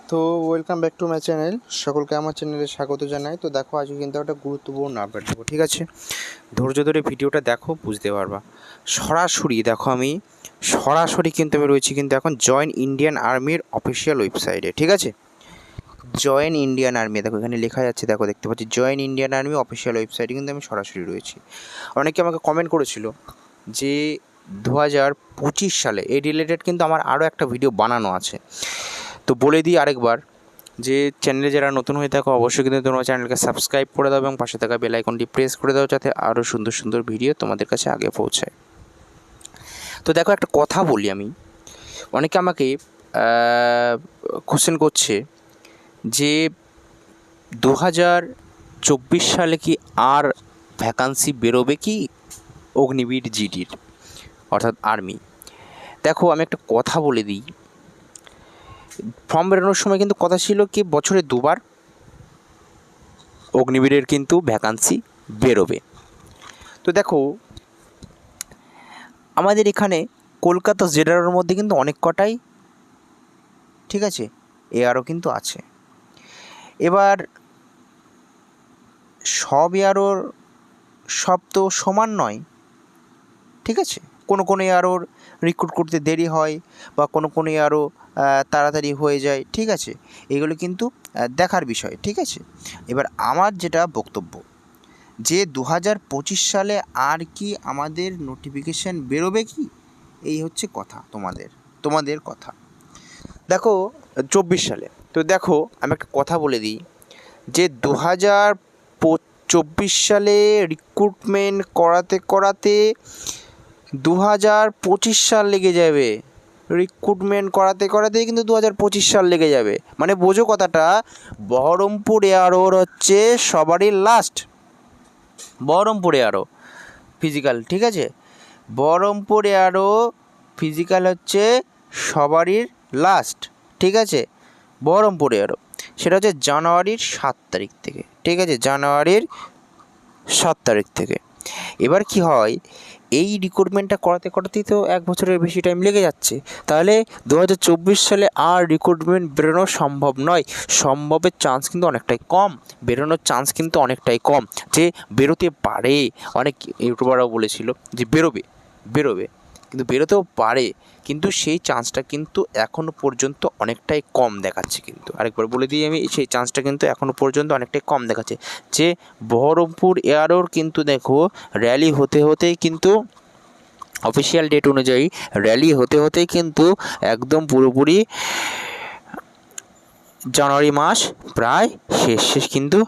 তো welcome back to my channel. সকলকে আমার চ্যানেলে স্বাগত জানাই। তো দেখো আজকে কিন্তু একটা গুরুত্বপূর্ণ আপডেট দেবো, ঠিক আছে? ধৈর্য ধরে ভিডিওটা দেখো, বুঝতে পারবা। সরাসরি কিন্তু আমি রয়েছি কিন্তু এখন জয়েন ইন্ডিয়ান আর্মির অফিসিয়াল ওয়েবসাইটে, ঠিক আছে? জয়েন ইন্ডিয়ান আর্মি, দেখো এখানে লেখা যাচ্ছে, দেখো দেখতে পাচ্ছি জয়েন ইন্ডিয়ান আর্মি অফিসিয়াল ওয়েবসাইটে কিন্তু আমি সরাসরি রয়েছি। অনেকে আমাকে কমেন্ট করেছিল যে 2025 সালে এই রিলেটেড কিন্তু আমার আরও একটা ভিডিও বানানো আছে। তো বলে দিই আরেকবার যে চ্যানেলে যারা নতুন হয়ে থাকো অবশ্যই কিন্তু তোমরা চ্যানেলকে সাবস্ক্রাইব করে দাও এবং পাশে থাকা বেল আইকনটি প্রেস করে দাও যাতে আরও সুন্দর সুন্দর ভিডিও তোমাদের কাছে আগে পৌঁছায়। তো দেখো একটা কথা বলি আমি, অনেকে আমাকে কোশ্চেন করছে যে 2024 সালে কি আর ভ্যাকান্সি বেরোবে কি অগ্নিবীর জিডির অর্থাৎ আর্মি? দেখো আমি একটা কথা বলে দিই, ফর্ম বেরোনোর সময় কিন্তু কথা ছিল কি বছরে দুবার অগ্নিবীরের কিন্তু ভ্যাকান্সি বেরোবে। তো দেখো আমাদের এখানে কলকাতা জেলার মধ্যে কিন্তু অনেক কটাই, ঠিক আছে, এআরও কিন্তু আছে। এবার সব এআরওর সব তো সমান নয়, ঠিক আছে? কোনো এআরওর রিক্রুট করতে দেরি হয় বা কোনো এআরও তাড়াতাড়ি হয়ে যায়, ঠিক আছে? এগুলো কিন্তু দেখার বিষয়, ঠিক আছে? এবার আমার যেটা বক্তব্য যে 2025 সালে আর কি আমাদের নোটিফিকেশান বেরোবে কি, এই হচ্ছে কথা তোমাদের কথা। দেখো 24 সালে, তো দেখো আমি একটা কথা বলে দিই যে 2024 সালে রিক্রুটমেন্ট করাতে 2025 সাল লেগে যাবে। রিক্রুটমেন্ট করাতেই কিন্তু 2025 সাল লেগে যাবে। মানে বোঝো কথাটা, বহরমপুর এআরওর হচ্ছে সবারই লাস্ট, বহরমপুর এআরও ফিজিক্যাল, ঠিক আছে? বহরমপুর এআরও ফিজিক্যাল হচ্ছে সবারই লাস্ট, ঠিক আছে? বহরমপুর এআরও সেটা হচ্ছে জানুয়ারির 7 তারিখ থেকে, ঠিক আছে? জানুয়ারির 7 তারিখ থেকে। এবার কি হয়, এই রিক্রুটমেন্টটা করাতেই তো 1 বছরের বেশি টাইম লেগে যাচ্ছে। তাহলে 2024 সালে আর রিক্রুটমেন্ট বেরোনো সম্ভব নয়। সম্ভবের চান্স কিন্তু অনেকটাই কম, বেরোনোর চান্স কিন্তু অনেকটাই কম। যে বেরোতে পারে, অনেক ইউটিউবাররাও বলেছিল যে বেরোবে কিন্তু বেরোতেও পারে, কিন্তু সেই চান্সটা কিন্তু এখনও পর্যন্ত অনেকটাই কম দেখাচ্ছে। কিন্তু আরেকবার বলে দিই আমি, সেই চান্সটা কিন্তু এখনও পর্যন্ত অনেকটাই কম দেখাচ্ছে। যে বহরমপুর এআরওর কিন্তু দেখো র্যালি হতেই কিন্তু অফিসিয়াল ডেট অনুযায়ী র্যালি হতেই কিন্তু একদম পুরোপুরি জানুয়ারি মাস প্রায় শেষ কিন্তু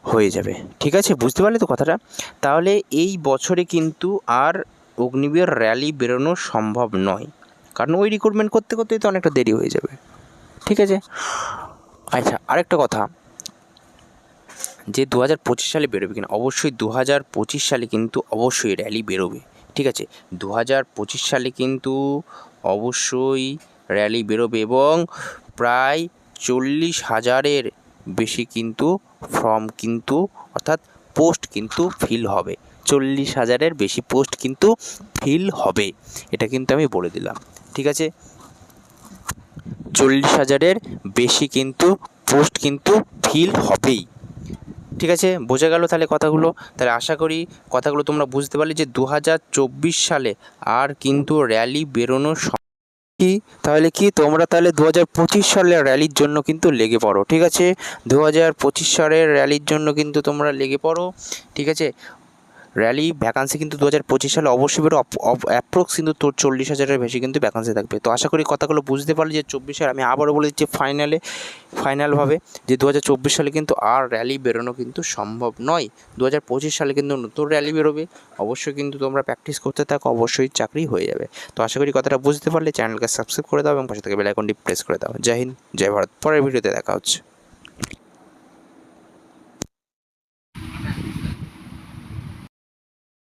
হয়ে যাবে, ঠিক আছে? বুঝতে পারলে তো কথাটা? তাহলে এই বছরে কিন্তু আর অগ্নিবীর র্যালি বেরোনো সম্ভব নয়, কারণ ওই রিক্রুটমেন্ট করতেই তো অনেকটা দেরি হয়ে যাবে, ঠিক আছে? আচ্ছা, আরেকটা কথা, যে 2025 সালে বেরোবে কিনা? অবশ্যই 2025 সালে কিন্তু অবশ্যই র্যালি বেরোবে, ঠিক আছে? 2025 সালে কিন্তু অবশ্যই র্যালি বেরোবে এবং প্রায় 40,000-এর বেশি কিন্তু ফর্ম কিন্তু অর্থাৎ পোস্ট কিন্তু ফিল হবে। 40,000-এর বেশি পোস্ট কিন্তু ফিল হবে, এটা কিন্তু আমি বলে দিলাম, ঠিক আছে? 40,000-এর বেশি কিন্তু পোস্ট কিন্তু ফিল হবেই, ঠিক আছে? বোঝা গেল তাহলে কথাগুলো? তাহলে আশা করি কথাগুলো তোমরা বুঝতে পারলে যে 2024 সালে আর কিন্তু র্যালি বেরোনো কি, তাহলে কি তোমরা তাহলে 2025 সালের র্যালির জন্য কিন্তু লেগে পড়ো, ঠিক আছে? 2025 সালের র্যালির জন্য কিন্তু তোমরা লেগে পড়ো, ঠিক আছে? র্যালি ভ্যাকান্সি কিন্তু 2025 সালে অবশ্যই বেরো, অ্যাপ্রক্স কিন্তু তোর 40,000-এর বেশি কিন্তু ভ্যাকান্সি থাকবে। তো আশা করি কথাগুলো বুঝতে পারলে যে 24 আমি আবারও বলে দিচ্ছি ফাইনালভাবে যে 2024 সালে কিন্তু আর র্যালি বেরোনো কিন্তু সম্ভব নয়। 2025 সালে কিন্তু নতুন র্যালি বেরোবে। অবশ্যই কিন্তু তোমরা প্র্যাকটিস করতে থাকো, অবশ্যই চাকরি হয়ে যাবে। তো আশা করি কথাটা বুঝতে পারলে চ্যানেলকে সাবস্ক্রাইব করে দাও এবং পাশে থেকে বেল আইকনটি প্রেস করে দাও। জয় হিন্দ, জয় ভারত। পরের ভিডিওতে দেখা হচ্ছে।